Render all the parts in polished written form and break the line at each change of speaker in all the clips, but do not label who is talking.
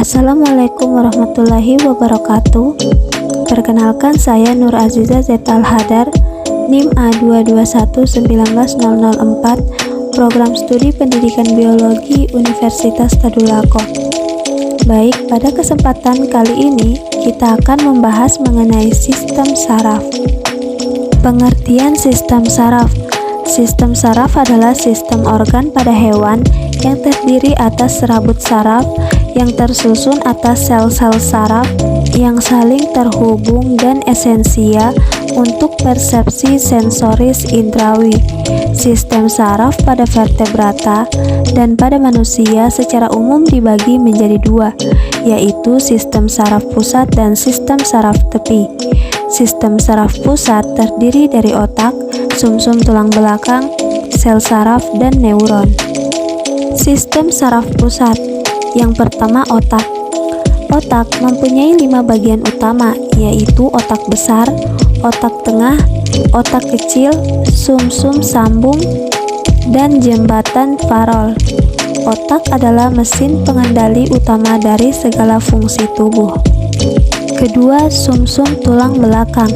Assalamualaikum warahmatullahi wabarakatuh. Perkenalkan, saya Nur Aziza Zeta Al-Hadar, NIM A221190004, Program Studi Pendidikan Biologi Universitas Tadulako. Baik, pada kesempatan kali ini kita akan membahas mengenai sistem saraf. Pengertian sistem saraf. Sistem saraf adalah sistem organ pada hewan yang terdiri atas serabut saraf yang tersusun atas sel-sel saraf yang saling terhubung dan esensia untuk persepsi sensoris indrawi. Sistem saraf pada vertebrata dan pada manusia secara umum dibagi menjadi dua, yaitu sistem saraf pusat dan sistem saraf tepi. Sistem saraf pusat terdiri dari otak, sumsum tulang belakang, sel saraf, dan neuron. Sistem saraf pusat. Yang pertama, otak. Otak mempunyai 5 bagian utama, yaitu otak besar, otak tengah, otak kecil, sumsum sambung, dan jembatan farol. Otak adalah mesin pengendali utama dari segala fungsi tubuh. Kedua, sumsum tulang belakang.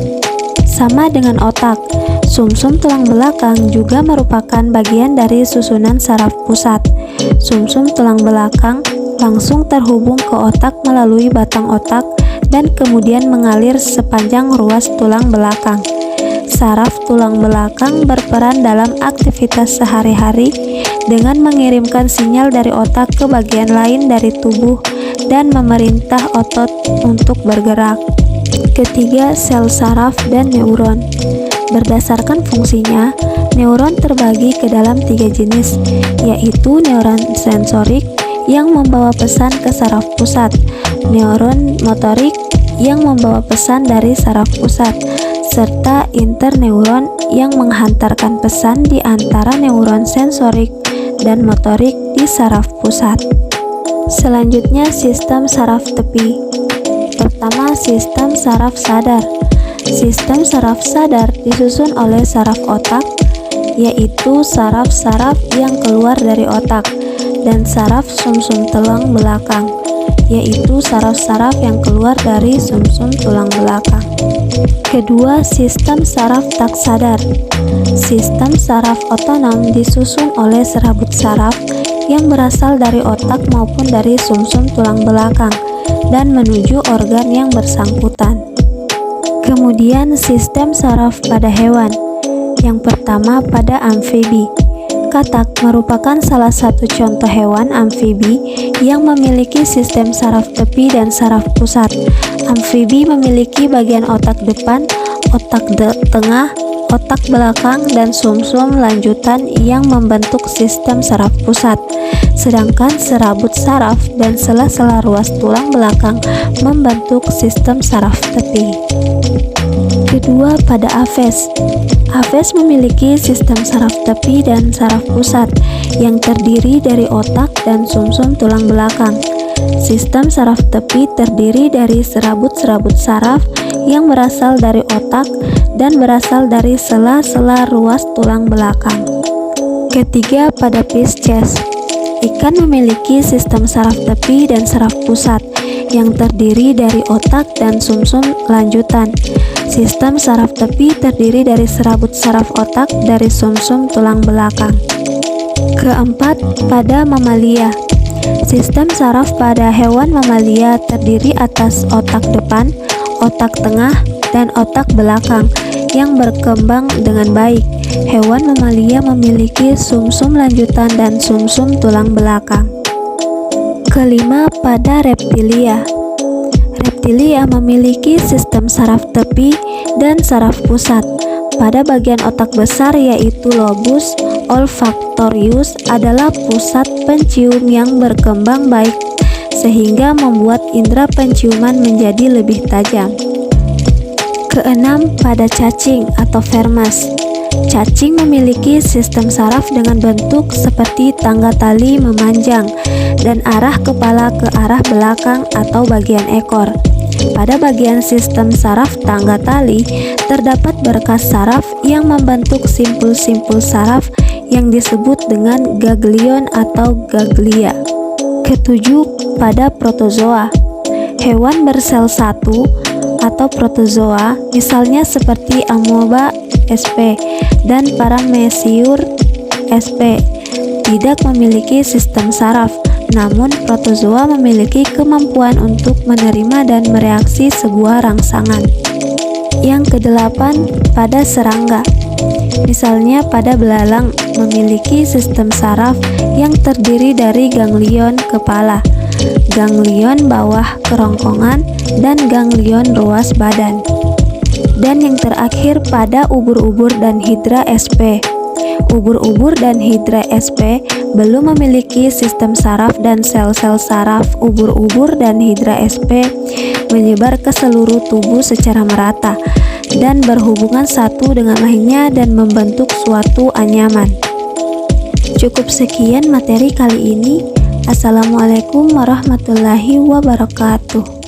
Sama dengan otak, sumsum tulang belakang juga merupakan bagian dari susunan saraf pusat. Sumsum tulang belakang langsung terhubung ke otak melalui batang otak dan kemudian mengalir sepanjang ruas tulang belakang. Saraf tulang belakang berperan dalam aktivitas sehari-hari dengan mengirimkan sinyal dari otak ke bagian lain dari tubuh dan memerintah otot untuk bergerak. Ketiga, sel saraf dan neuron. Berdasarkan fungsinya, neuron terbagi ke dalam 3 jenis, yaitu neuron sensorik yang membawa pesan ke saraf pusat, neuron motorik yang membawa pesan dari saraf pusat, serta interneuron yang menghantarkan pesan di antara neuron sensorik dan motorik di saraf pusat. Selanjutnya, sistem saraf tepi. Pertama, sistem saraf sadar. Sistem saraf sadar disusun oleh saraf otak, yaitu saraf-saraf yang keluar dari otak, dan saraf sumsum tulang belakang, yaitu saraf-saraf yang keluar dari sumsum tulang belakang. Kedua, sistem saraf tak sadar. Sistem saraf otonom disusun oleh serabut saraf yang berasal dari otak maupun dari sumsum tulang belakang dan menuju organ yang bersangkutan. Kemudian, sistem saraf pada hewan. Yang pertama, pada amfibi. Katak merupakan salah satu contoh hewan amfibi yang memiliki sistem saraf tepi dan saraf pusat. Amfibi memiliki bagian otak depan, otak tengah, otak belakang, dan sumsum lanjutan yang membentuk sistem saraf pusat. Sedangkan serabut saraf dan sela-sela ruas tulang belakang membentuk sistem saraf tepi. Kedua, pada aves. Aves memiliki sistem saraf tepi dan saraf pusat yang terdiri dari otak dan sumsum tulang belakang. Sistem saraf tepi terdiri dari serabut-serabut saraf yang berasal dari otak dan berasal dari sela-sela ruas tulang belakang. Ketiga, pada Pisces. Ikan memiliki sistem saraf tepi dan saraf pusat yang terdiri dari otak dan sumsum lanjutan. Sistem saraf tepi terdiri dari serabut saraf otak dari sumsum tulang belakang. Keempat, pada mamalia. Sistem saraf pada hewan mamalia terdiri atas otak depan, otak tengah, dan otak belakang yang berkembang dengan baik. Hewan mamalia memiliki sumsum lanjutan dan sumsum tulang belakang. Kelima, pada reptilia. Reptilia memiliki sistem saraf tepi dan saraf pusat. Pada bagian otak besar, yaitu lobus olfaktorius, adalah pusat pencium yang berkembang baik sehingga membuat indera penciuman menjadi lebih tajam. Keenam, pada cacing atau vermas. Cacing memiliki sistem saraf dengan bentuk seperti tangga tali memanjang dan arah kepala ke arah belakang atau bagian ekor. Pada bagian sistem saraf tangga tali, terdapat berkas saraf yang membentuk simpul-simpul saraf yang disebut dengan ganglion atau ganglia. Ketujuh, pada protozoa. Hewan bersel satu atau protozoa, misalnya seperti amoeba sp dan parameciur sp, tidak memiliki sistem saraf. Namun, protozoa memiliki kemampuan untuk menerima dan mereaksi sebuah rangsangan. Yang kedelapan, pada serangga. Misalnya pada belalang memiliki sistem saraf yang terdiri dari ganglion kepala, ganglion bawah kerongkongan, dan ganglion ruas badan. Dan yang terakhir, pada ubur-ubur dan hidra sp. Ubur-ubur dan hidra sp belum memiliki sistem saraf dan sel-sel saraf ubur-ubur dan hidra sp menyebar ke seluruh tubuh secara merata dan berhubungan satu dengan lainnya dan membentuk suatu anyaman. Cukup sekian materi kali ini. Assalamualaikum warahmatullahi wabarakatuh.